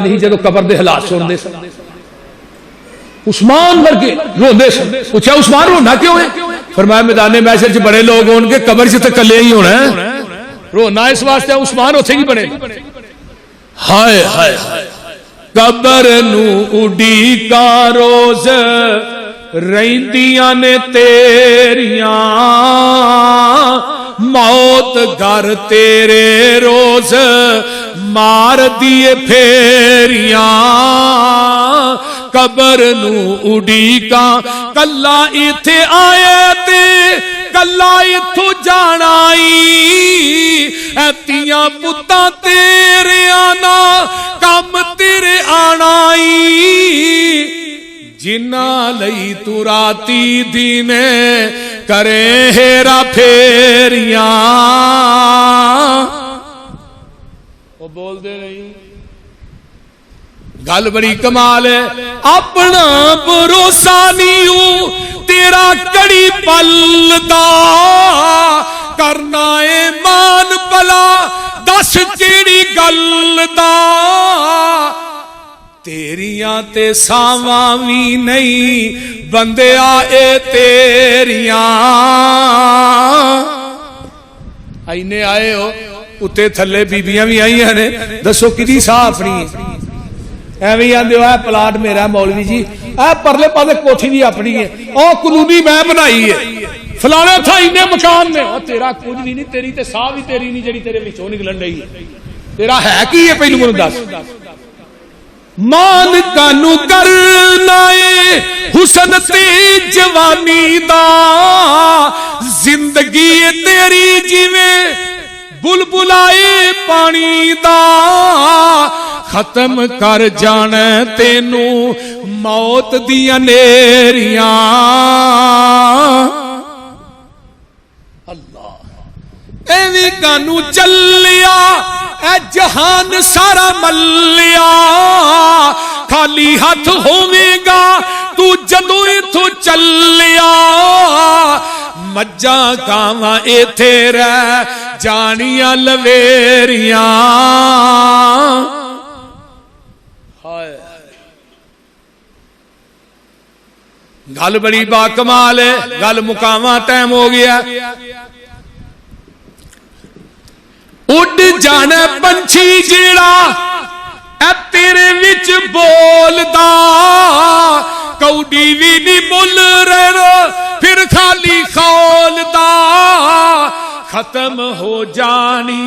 नहीं जो कबर के हालात सुनते सन। उस्मान वर्गे रोंदे सन। पूछा उस्मान रोना क्यों है? फरमाया मैदान महशर च बड़े लोग होंगे, कबर च तो कले ही होना है, रोना इस वास्ते उस्मान उथे ही बने। हाय हाय कबर नू उडीका रोज रहिंदियां ने तेरियां, मौत घर तेरे रोज मार दिए फेरियां। कबर नू उडीका कला इथे आए ते कला इथों जाना ऐतियां पुत्तां तेरे आना कम तेरे आना। जिन्ना लई तू राती दीने करे हेरा फेरियां। वो बोलते नहीं, गल बड़ी कमाल है। अपना भरोसा नहीं तेरा कड़ी पलदा, करना है मान भला दस केड़ी गल दा। तेरियां ते सावां भी नहीं बंदिया ए तेरियां। आईने आए हो उत्ते थले बीबियां भी आई ने, दसो किदी साह अपनी है? एवं आते हो प्लाट मेरा मौलवी जी, आ परले पासे कोठी भी अपनी है, और कॉलोनी मैं बनाई है, फलाने था इन्ने मकान में। तेरा कुछ भी नहीं, तेरी ते साह भी तेरी नहीं जी तेरे विचों निकलन रही है। तेरा है की है पहलू मैनूं दस। मान कानू करना है हुसन ते जवानी दा, जिंदगी तेरी जिवें बुलबुलाए पानी दा। खत्म कर जाना तेनू मौत दियां नेरियां। अल्लाह एवी कानू चलिया ए जहान सारा मलिया, खाली हाथ होवेगा तू जदों इथों चलिया। मज्जा गावां इथे रह जानियां लवेरियां। गल बड़ी बाकमाल है, गल मुकावा टाइम हो गया। उड़ जाना पंछी जेड़ा ए तेरे विच बोलदा, कौडी भी नहीं मुल रहना फिर खाली खौलदा। खत्म हो जानिया